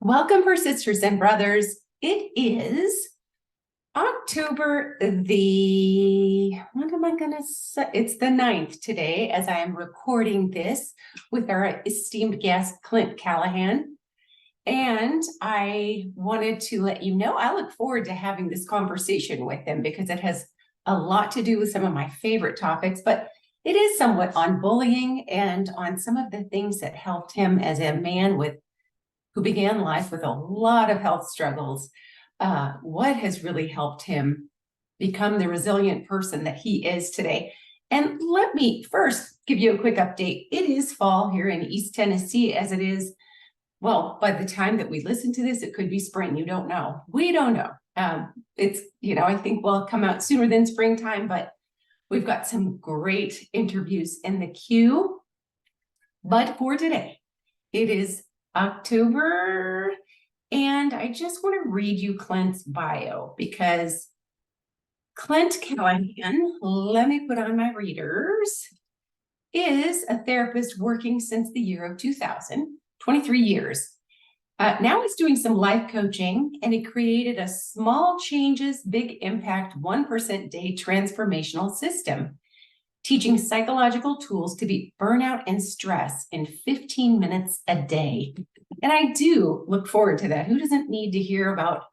Welcome, for sisters and brothers. It is October what am I going to say? It's the 9th today as I am recording this with our esteemed guest, Clint Callahan. And I wanted to let you know, I look forward to having this conversation with him because it has a lot to do with some of my favorite topics, but it is somewhat on bullying and on some of the things that helped him as a man who began life with a lot of health struggles. What has really helped him become the resilient person that he is today? And let me first give you a quick update. It is fall here in East Tennessee, as it is. Well, by the time that we listen to this, it could be spring. You don't know. We don't know. I think we'll come out sooner than springtime, but we've got some great interviews in the queue. But for today, it is October, and I just want to read you Clint's bio because Clint Callahan, let me put on my readers, is a therapist working since the year of 2000, 23 years. Now he's doing some life coaching, and he created a small changes, big impact, 1% day transformational system, teaching psychological tools to beat burnout and stress in 15 minutes a day. And I do look forward to that. Who doesn't need to hear about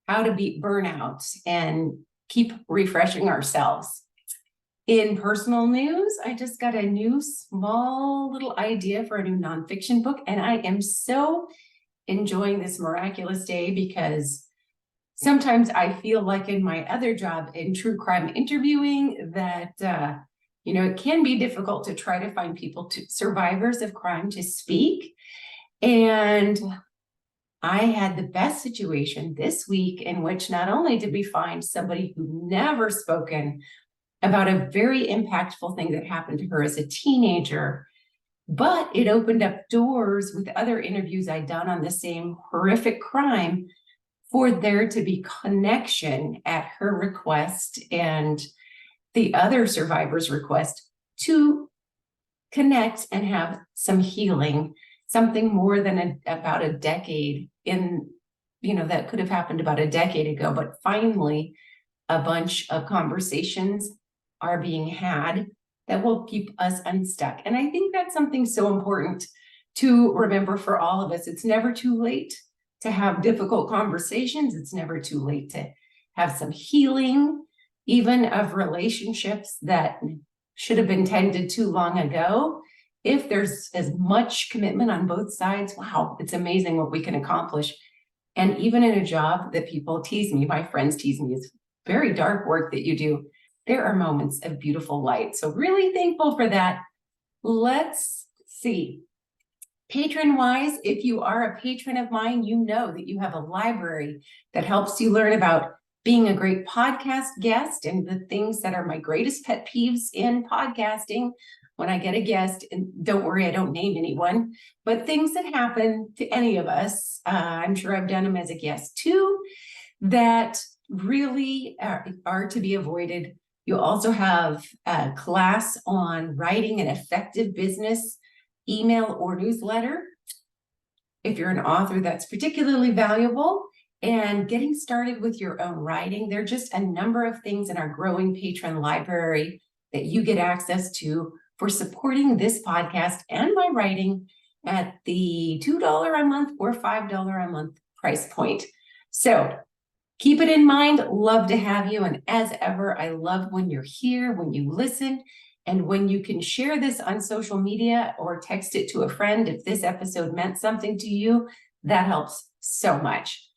how to beat burnout and keep refreshing ourselves? In personal news, I just got a new small little idea for a new nonfiction book, and I am so enjoying this miraculous day because sometimes I feel like in my other job in true crime interviewing that it can be difficult to try to find survivors of crime to speak. And I had the best situation this week in which not only did we find somebody who never spoken about a very impactful thing that happened to her as a teenager, but it opened up doors with other interviews I'd done on the same horrific crime for there to be connection at her request and the other survivor's request to connect and have some healing, something more than about a decade that could have happened about a decade ago. But finally, a bunch of conversations are being had that will keep us unstuck. And I think that's something so important to remember for all of us. It's never too late to have difficult conversations. It's never too late to have some healing, even of relationships that should have been tended to long ago. If there's as much commitment on both sides, wow, it's amazing what we can accomplish. And even in a job that people tease me, my friends tease me, is very dark work that you do, there are moments of beautiful light. So really thankful for that. Let's see. Patron-wise, if you are a patron of mine, you know that you have a library that helps you learn about being a great podcast guest and the things that are my greatest pet peeves in podcasting when I get a guest. And don't worry, I don't name anyone, but things that happen to any of us, I'm sure I've done them as a guest too, that really are to be avoided. You also have a class on writing an effective business email or newsletter. If you're an author, that's particularly valuable. And getting started with your own writing, there are just a number of things in our growing patron library that you get access to for supporting this podcast and my writing at the $2 a month or $5 a month price point. So keep it in mind. Love to have you. And as ever, I love when you're here, when you listen, and when you can share this on social media or text it to a friend. If this episode meant something to you, that helps so much.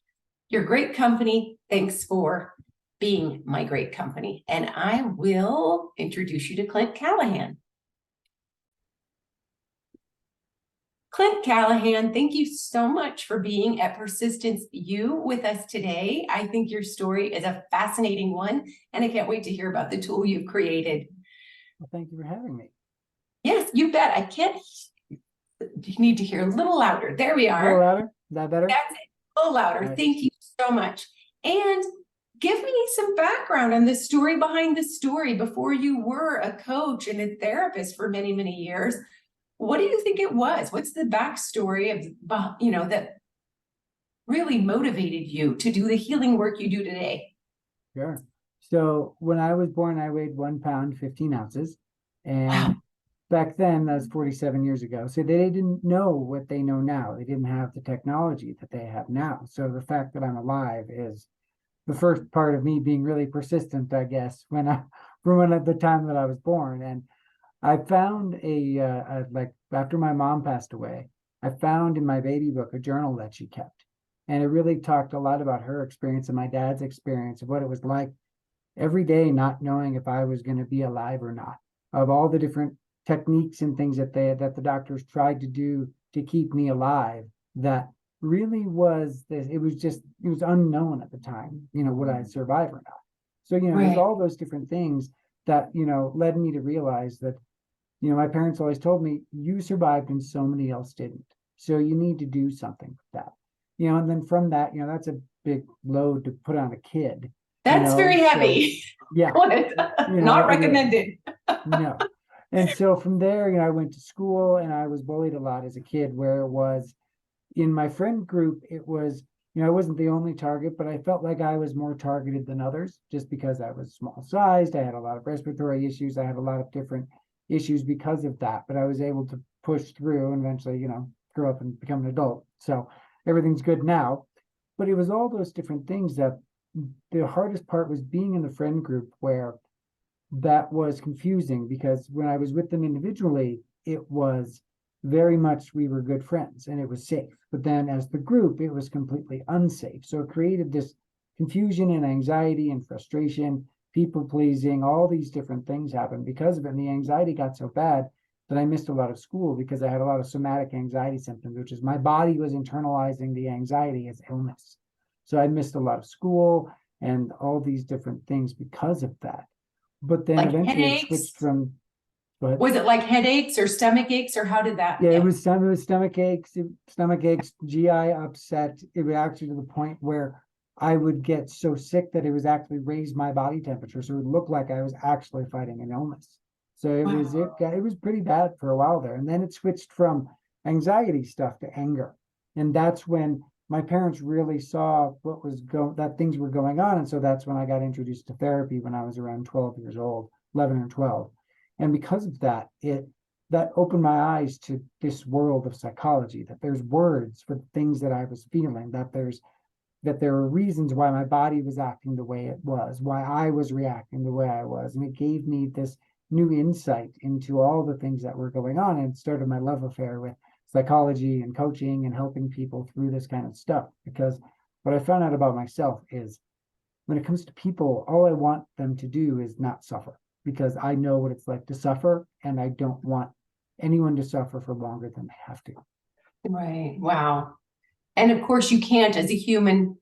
You're great company. Thanks for being my great company. And I will introduce you to Clint Callahan. Clint Callahan, thank you so much for being at Persistence U with us today. I think your story is a fascinating one, and I can't wait to hear about the tool you've created. Well, thank you for having me. Yes, you bet. I can't. You need to hear a little louder. There we are. A little louder? Is that better? That's it. A little louder. Right. Thank you so much. And give me some background on the story behind the story. Before you were a coach and a therapist for many, many years, what do you think it was? What's the backstory of, that really motivated you to do the healing work you do today? Sure. So when I was born, I weighed 1 pound, 15 ounces. Wow. And back then, that was 47 years ago. So they didn't know what they know now. They didn't have the technology that they have now. So the fact that I'm alive is the first part of me being really persistent, I guess, from at the time that I was born. And I found like after my mom passed away, I found in my baby book a journal that she kept. And it really talked a lot about her experience and my dad's experience of what it was like every day not knowing if I was going to be alive or not, of all the different techniques and things that the doctors tried to do to keep me alive. That really was this. It was unknown at the time, would I survive or not? So there's Right. all those different things that led me to realize that my parents always told me, you survived and so many else didn't. So you need to do something with that. And then from that, that's a big load to put on a kid, That's very so heavy. yeah, Not it is. recommended. No. And so from there, I went to school and I was bullied a lot as a kid, where it was in my friend group, it was, I wasn't the only target, but I felt like I was more targeted than others just because I was small sized. I had a lot of respiratory issues. I had a lot of different issues because of that, but I was able to push through and eventually, grow up and become an adult. So everything's good now. But it was all those different things that the hardest part was being in the friend group where that was confusing, because when I was with them individually, it was very much we were good friends and it was safe. But then as the group, it was completely unsafe. So it created this confusion and anxiety and frustration, people pleasing, all these different things happened because of it. And the anxiety got so bad that I missed a lot of school because I had a lot of somatic anxiety symptoms, which is my body was internalizing the anxiety as illness. So I missed a lot of school and all these different things because of that. But then Like eventually it headaches? switched from, but Was it like headaches or stomach aches, or how did that? yeah, Yeah. it was stomach aches, GI upset. It was actually to the point where I would get so sick that it was actually raised my body temperature. So it would look like I was actually fighting an illness. So Wow. it was pretty bad for a while there. And then it switched from anxiety stuff to anger. And that's when my parents really saw that things were going on. And so that's when I got introduced to therapy when I was around 12 years old, 11 or 12. And because of that, that opened my eyes to this world of psychology, that there's words for the things that I was feeling, that there are reasons why my body was acting the way it was, why I was reacting the way I was. And it gave me this new insight into all the things that were going on, and it started my love affair with psychology and coaching and helping people through this kind of stuff. Because what I found out about myself is when it comes to people, all I want them to do is not suffer, because I know what it's like to suffer, and I don't want anyone to suffer for longer than they have to. Right. Wow. And of course, you can't, as a human,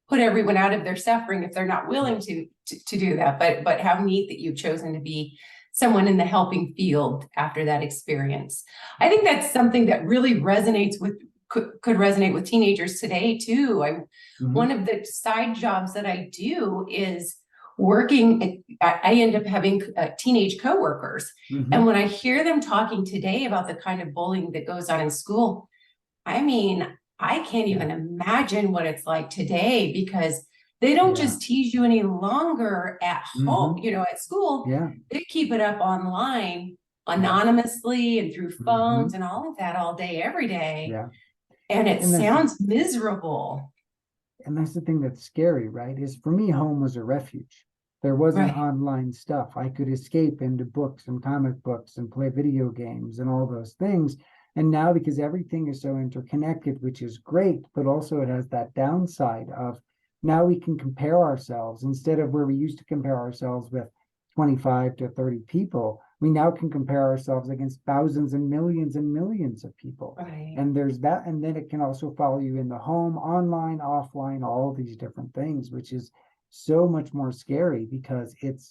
put everyone out of their suffering if they're not willing to do that. But how neat that you've chosen to be someone in the helping field after that experience. I think that's something that really resonates with could resonate with teenagers today too. One Mhm. of the side jobs that I do is working. I end up having teenage coworkers, and Mhm. when I hear them talking today about the kind of bullying that goes on in school, I mean, I can't Yeah. even imagine what it's like today, because they don't Yeah. just tease you any longer at home, Mhm. at school. Yeah. They keep it up online Yeah. anonymously and through phones Mhm. and all of that all day, every day. Yeah. And it And that's sounds miserable. and that's the thing that's scary, right? Is for me, home was a refuge. There wasn't Right. online stuff. I could escape into books and comic books and play video games and all those things. And now, because everything is so interconnected, which is great, but also it has that downside of now we can compare ourselves instead of where we used to compare ourselves with 25 to 30 people. We now can compare ourselves against thousands and millions of people. Right. And there's that, and then it can also follow you in the home, online, offline, all these different things, which is so much more scary because it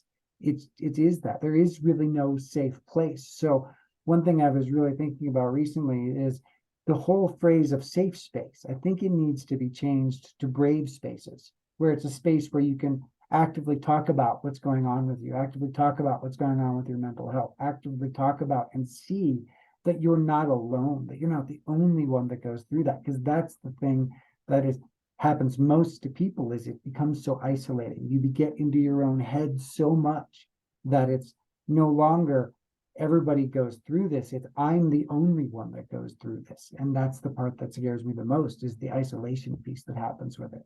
is that there is really no safe place. So one thing I was really thinking about recently is the whole phrase of safe space. I think it needs to be changed to brave spaces, where it's a space where you can actively talk about what's going on with you, actively talk about what's going on with your mental health, actively talk about and see that you're not alone, that you're not the only one that goes through that. Because that's the thing that is happens most to people is it becomes so isolating. You get into your own head so much that it's no longer everybody goes through this. It's I'm the only one that goes through this. And that's the part that scares me the most, is the isolation piece that happens with it.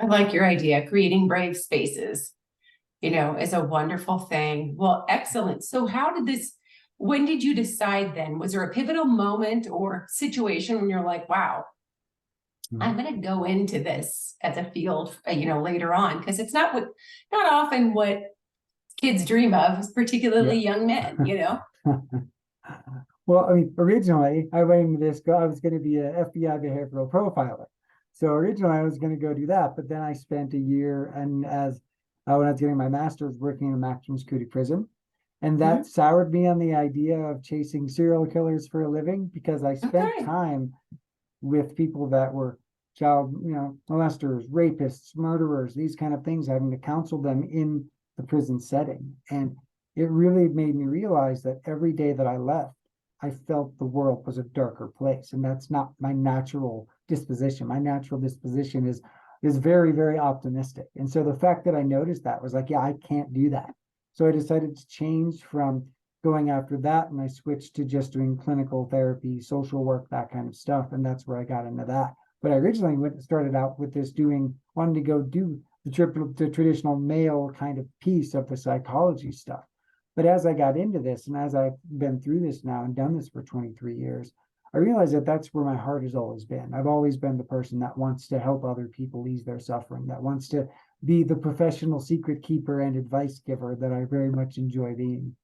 I like your idea. Creating brave spaces, is a wonderful thing. Well, excellent. So when did you decide then? Was there a pivotal moment or situation when you're like, wow, I'm going to go into this as a field, later on? Because it's not often what kids dream of, particularly young men, Well, I mean, originally I went into this, I was going to be an FBI behavioral profiler. So originally I was going to go do that, but then I spent a year and when I was getting my master's working in a maximum security prison. And that soured me on the idea of chasing serial killers for a living, because I spent time with people that were child, molesters, rapists, murderers, these kind of things, having to counsel them in the prison setting. And it really made me realize that every day that I left, I felt the world was a darker place. And that's not my natural disposition. My natural disposition is very, very optimistic. And so the fact that I noticed that was like, yeah, I can't do that. So I decided to change from going after that, and I switched to just doing clinical therapy, social work, that kind of stuff. And that's where I got into that. But I originally started out with this wanting to go do the traditional male kind of piece of the psychology stuff. But as I got into this, and as I've been through this now and done this for 23 years, I realized that that's where my heart has always been. I've always been the person that wants to help other people ease their suffering, that wants to be the professional secret keeper and advice giver that I very much enjoy being.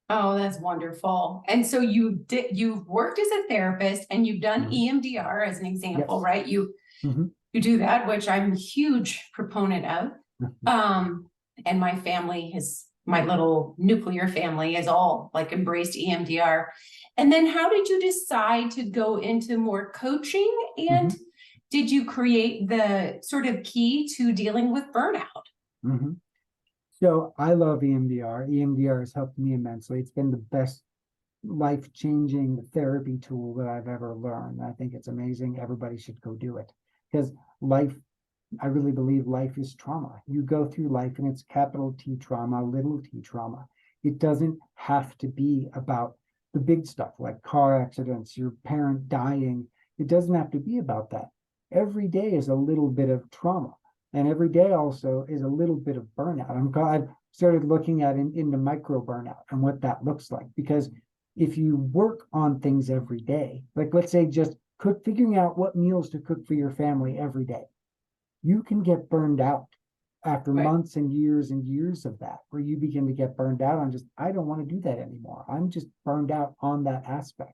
Oh, that's wonderful. And so you've worked as a therapist and you've done EMDR as an example, right? You do that, which I'm a huge proponent of. And my little nuclear family has all like embraced EMDR. And then how did you decide to go into more coaching? And did you create the sort of key to dealing with burnout? So I love EMDR. EMDR has helped me immensely. It's been the best life-changing therapy tool that I've ever learned. I think it's amazing. Everybody should go do it, because I really believe life is trauma. You go through life and it's capital T trauma, little t trauma. It doesn't have to be about the big stuff like car accidents, your parent dying. It doesn't have to be about that. Every day is a little bit of trauma. And every day also is a little bit of burnout. I've started looking at into micro burnout and what that looks like. Because if you work on things every day, like let's say just figuring out what meals to cook for your family every day, you can get burned out after months and years of that, where you begin to get burned out on I don't want to do that anymore. I'm just burned out on that aspect.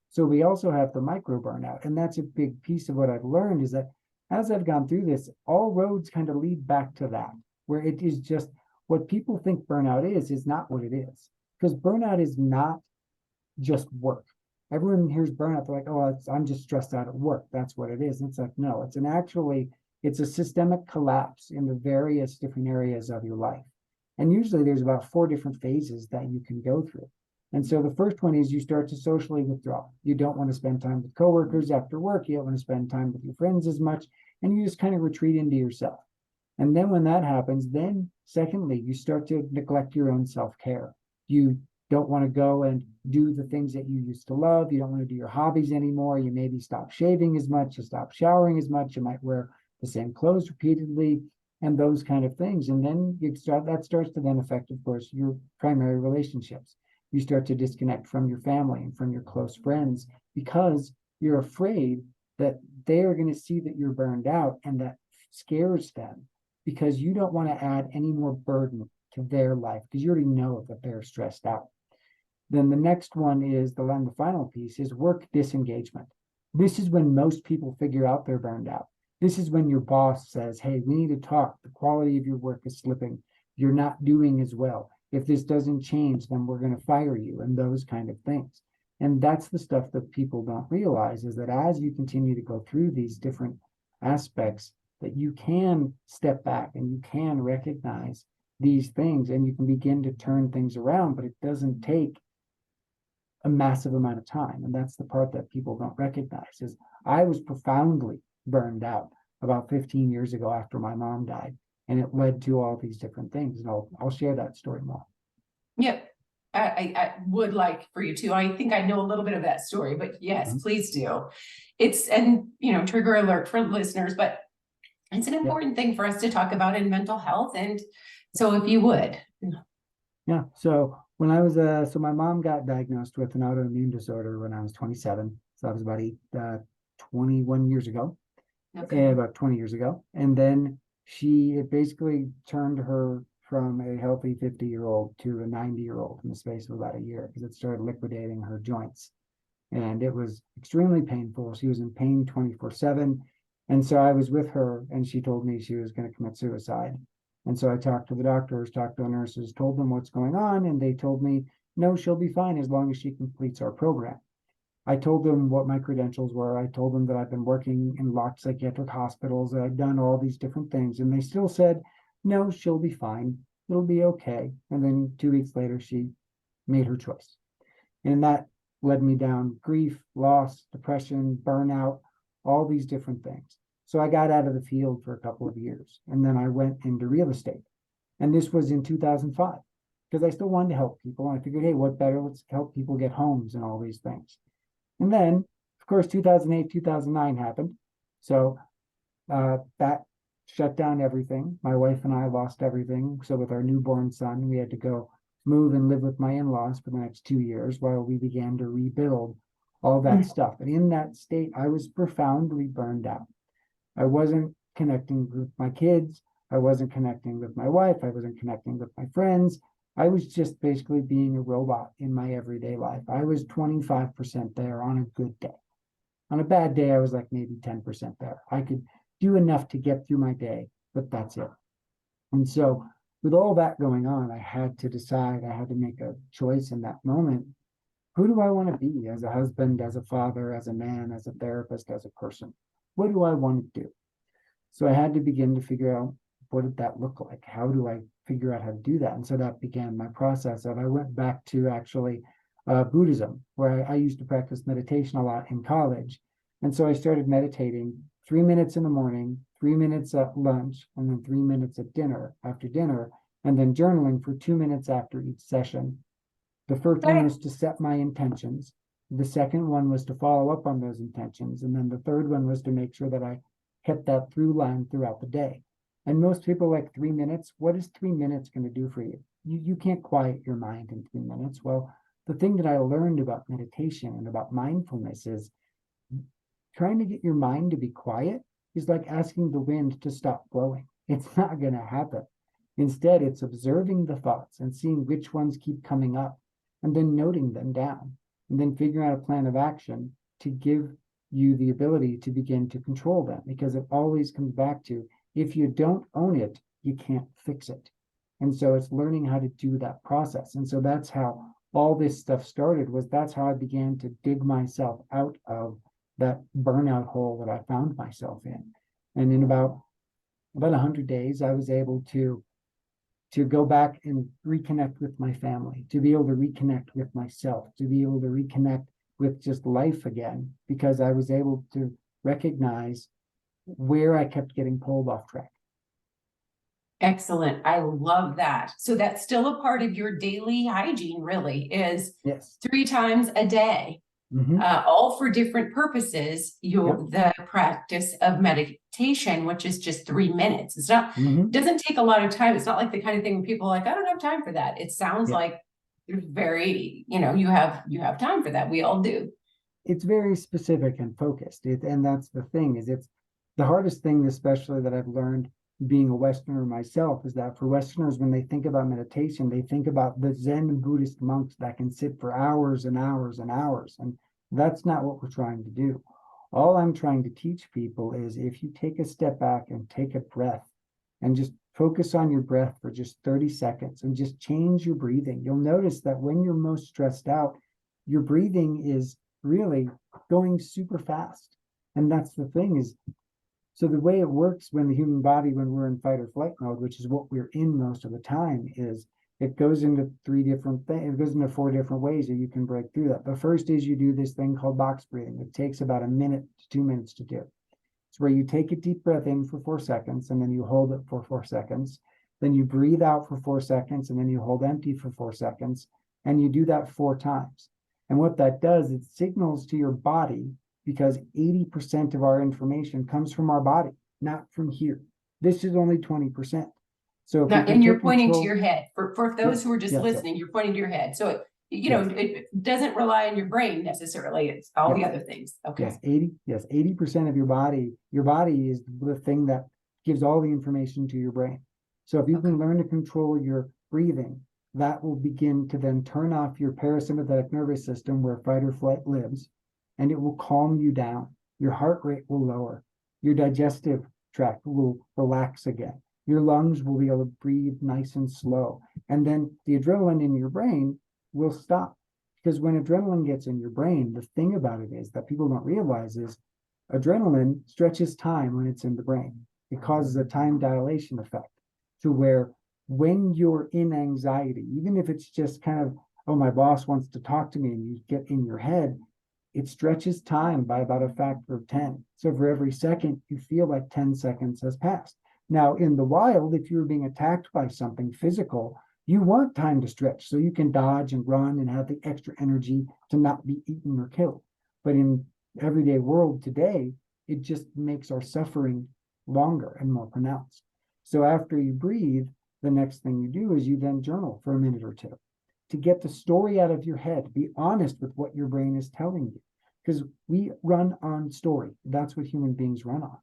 So we also have the micro burnout. And that's a big piece of what I've learned, is that as I've gone through this, all roads kind of lead back to that, where it is just what people think burnout is not what it is. Because burnout is not just work. Everyone hears burnout, they're like, oh, I'm just stressed out at work. That's what it is. And it's like, no, it's a systemic collapse in the various different areas of your life. And usually there's about 4 different phases that you can go through. And so the first one is you start to socially withdraw. You don't want to spend time with coworkers after work. You don't want to spend time with your friends as much. And you just kind of retreat into yourself. And then when that happens, then secondly, you start to neglect your own self-care. You don't want to go and do the things that you used to love. You don't want to do your hobbies anymore. You maybe stop shaving as much. You stop showering as much. You might wear the same clothes repeatedly and those kind of things. And then that starts to then affect, of course, your primary relationships. You start to disconnect from your family and from your close friends, because you're afraid that they are going to see that you're burned out, and that scares them, because you don't want to add any more burden to their life, because you already know that they're stressed out. Then the next one is the final piece is work disengagement. This is when most people figure out they're burned out. This is when your boss says, hey, we need to talk. The quality of your work is slipping. You're not doing as well. If this doesn't change, then we're going to fire you, and those kind of things. And that's the stuff that people don't realize, is that as you continue to go through these different aspects, that you can step back and you can recognize these things, and you can begin to turn things around, but it doesn't take a massive amount of time. And that's the part that people don't recognize, is I was profoundly burned out about 15 years ago after my mom died. And it led to all these different things. And I'll share that story more. Yep. I would like for you to. I think I know a little bit of that story, but yes, please do. And trigger alert for listeners, but it's an important thing for us to talk about in mental health. And so if you would. Yeah. So when I was, so my mom got diagnosed with an autoimmune disorder when I was 27. So that was about 21 years ago, about 20 years ago. And then it basically turned her from a healthy 50-year-old to a 90-year-old in the space of about a year, because it started liquidating her joints. And it was extremely painful. She was in pain 24/7. And so I was with her, and she told me she was going to commit suicide. And so I talked to the doctors, talked to the nurses, told them what's going on, and they told me, no, she'll be fine as long as she completes our program. I told them what my credentials were. I told them that I've been working in locked psychiatric hospitals, that I'd done all these different things, and they still said, no, she'll be fine. It'll be okay. And then 2 weeks later, she made her choice. And that led me down grief, loss, depression, burnout, all these different things. So I got out of the field for a couple of years, and then I went into real estate. And this was in 2005, because I still wanted to help people. And I figured, hey, what better? Let's help people get homes and all these things. And then, of course, 2008, 2009 happened. So that shut down everything. My wife and I lost everything. So with our newborn son, we had to go move and live with my in-laws for the next 2 years while we began to rebuild all that stuff. And in that state, I was profoundly burned out. I wasn't connecting with my kids. I wasn't connecting with my wife. I wasn't connecting with my friends. I was just basically being a robot in my everyday life. I was 25% there on a good day. On a bad day, I was like maybe 10% there. I could do enough to get through my day, but that's it. And so with all that going on, I had to decide, I had to make a choice in that moment. Who do I want to be as a husband, as a father, as a man, as a therapist, as a person? What do I want to do? So I had to begin to figure out, what did that look like? How do I figure out how to do that? And so that began my process of, I went back to actually Buddhism, where I used to practice meditation a lot in college. And so I started meditating 3 minutes in the morning, 3 minutes at lunch, and then 3 minutes at dinner, after dinner, and then journaling for 2 minutes after each session. The first one was to set my intentions. The second one was to follow up on those intentions. And then the third one was to make sure that I kept that through line throughout the day. And most people like 3 minutes. What is 3 minutes going to do for you? You can't quiet your mind in 3 minutes. Well, the thing that I learned about meditation and about mindfulness is trying to get your mind to be quiet is like asking the wind to stop blowing. It's not going to happen. Instead, it's observing the thoughts and seeing which ones keep coming up, and then noting them down, and then figuring out a plan of action to give you the ability to begin to control them, because it always comes back to, if you don't own it, you can't fix it. And so it's learning how to do that process. And so that's how all this stuff started, was that's how I began to dig myself out of that burnout hole that I found myself in. And in about 100 days, I was able to go back and reconnect with my family, to be able to reconnect with myself, to be able to reconnect with just life again, because I was able to recognize where I kept getting pulled off track. Excellent. I love that. So that's still a part of your daily hygiene, really, is Yes. 3 times a day, all for different purposes. The practice of meditation, which is just 3 minutes. It's not, doesn't take a lot of time. It's not like the kind of thing people are like, I don't have time for that. It sounds like you're very, you have time for that. We all do. It's very specific and focused. And that's the thing, is it's the hardest thing, especially that I've learned being a Westerner myself, is that for Westerners, when they think about meditation, they think about the Zen Buddhist monks that can sit for hours and hours and hours. And that's not what we're trying to do. All I'm trying to teach people is, if you take a step back and take a breath and just focus on your breath for just 30 seconds and just change your breathing, you'll notice that when you're most stressed out, your breathing is really going super fast. And that's the thing, is, so the way it works when the human body, when we're in fight or flight mode, which is what we're in most of the time, is it goes into 3 different things. It goes into 4 different ways that you can break through that. The first is you do this thing called box breathing. It takes about 1 minute to 2 minutes to do. It's It's where you take a deep breath in for 4 seconds and then you hold it for 4 seconds. Then you breathe out for 4 seconds and then you hold empty for 4 seconds. And you do that 4 times. And what that does, it signals to your body, because 80% of our information comes from our body, not from here. This is only 20%. So if Now, we can and you're take pointing to control, your head. For those who are just yes, yes. listening, you're pointing to your head. So it doesn't rely on your brain necessarily. It's all the other things. Okay. Yes, 80% of your body is the thing that gives all the information to your brain. So if you can learn to control your breathing, that will begin to then turn off your parasympathetic nervous system where fight or flight lives, and it will calm you down. Your heart rate will lower. Your digestive tract will relax again. Your lungs will be able to breathe nice and slow. And then the adrenaline in your brain will stop. Because when adrenaline gets in your brain, the thing about it is that people don't realize is adrenaline stretches time when it's in the brain. It causes a time dilation effect to where when you're in anxiety, even if it's just kind of, oh, my boss wants to talk to me, and you get in your head, it stretches time by about a factor of 10. So for every second, you feel like 10 seconds has passed. Now, in the wild, if you're being attacked by something physical, you want time to stretch so you can dodge and run and have the extra energy to not be eaten or killed. But in everyday world today, it just makes our suffering longer and more pronounced. So after you breathe, the next thing you do is you then journal for a minute or two to get the story out of your head. Be honest with what your brain is telling you, because we run on story. That's what human beings run on.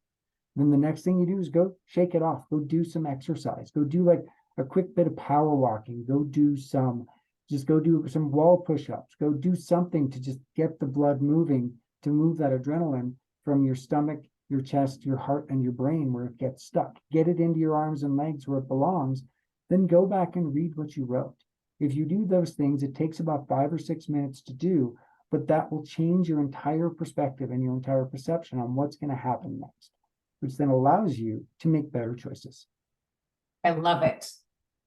Then the next thing you do is go shake it off. Go do some exercise. Go do like a quick bit of power walking. Go do some wall push-ups. Go do something to just get the blood moving, to move that adrenaline from your stomach, your chest, your heart, and your brain where it gets stuck. Get it into your arms and legs where it belongs. Then go back and read what you wrote. If you do those things, it takes about 5 or 6 minutes to do, but that will change your entire perspective and your entire perception on what's going to happen next, which then allows you to make better choices. I love it.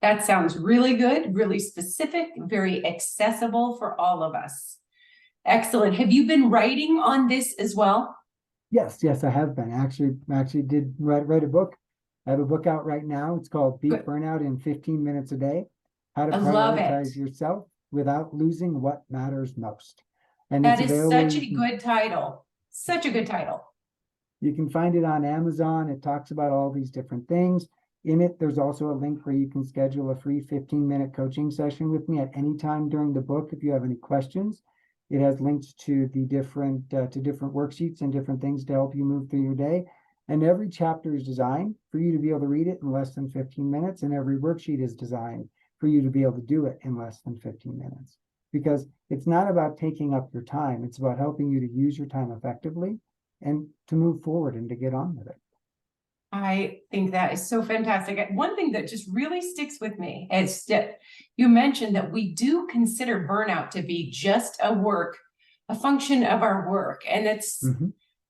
That sounds really good, really specific, very accessible for all of us. Excellent. Have you been writing on this as well? Yes, I have been. Actually did write a book. I have a book out right now. It's called Beat Burnout in 15 Minutes a Day. How to prioritize yourself without losing what matters most. And that is such a good title. Such a good title. You can find it on Amazon. It talks about all these different things. In it, there's also a link where you can schedule a free 15-minute coaching session with me at any time during the book if you have any questions. It has links to the different worksheets and different things to help you move through your day. And every chapter is designed for you to be able to read it in less than 15 minutes. And every worksheet is designed for you to be able to do it in less than 15 minutes. Because it's not about taking up your time. It's about helping you to use your time effectively and to move forward and to get on with it. I think that is so fantastic. One thing that just really sticks with me is that you mentioned that we do consider burnout to be just a function of our work. And it's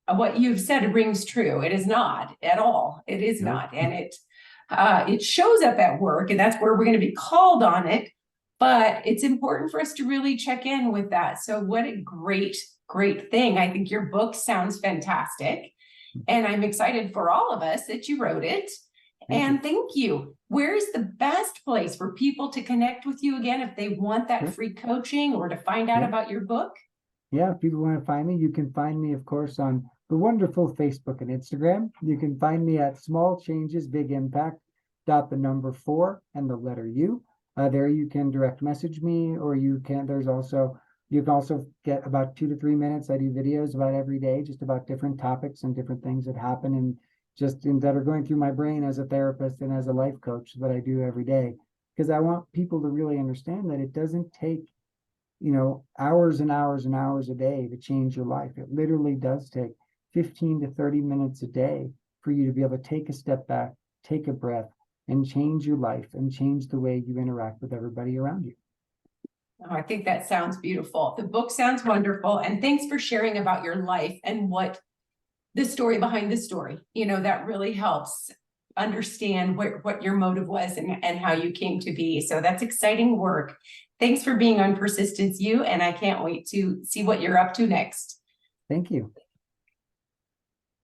what you've said rings true. It is not at all. It is not. And it shows up at work, and that's where we're going to be called on it. But it's important for us to really check in with that. So what a great thing. I think your book sounds fantastic. And I'm excited for all of us that you wrote it. Thank you. Where's the best place for people to connect with you again if they want that free coaching or to find out about your book? Yeah, if people want to find me, you can find me, of course, on the wonderful Facebook and Instagram. You can find me at Small Changes Big Impact the number 4 and the letter U. There you can direct message me, or you can also get about 2 to 3 minutes. I do videos about every day, just about different topics and different things that happen and that are going through my brain as a therapist and as a life coach that I do every day. Because I want people to really understand that it doesn't take, hours and hours and hours a day to change your life. It literally does take 15 to 30 minutes a day for you to be able to take a step back, take a breath, and change your life and change the way you interact with everybody around you. Oh, I think that sounds beautiful. The book sounds wonderful. And thanks for sharing about your life and what the story behind the story. That really helps understand what your motive was and how you came to be. So that's exciting work. Thanks for being on Persistence U, and I can't wait to see what you're up to next. Thank you.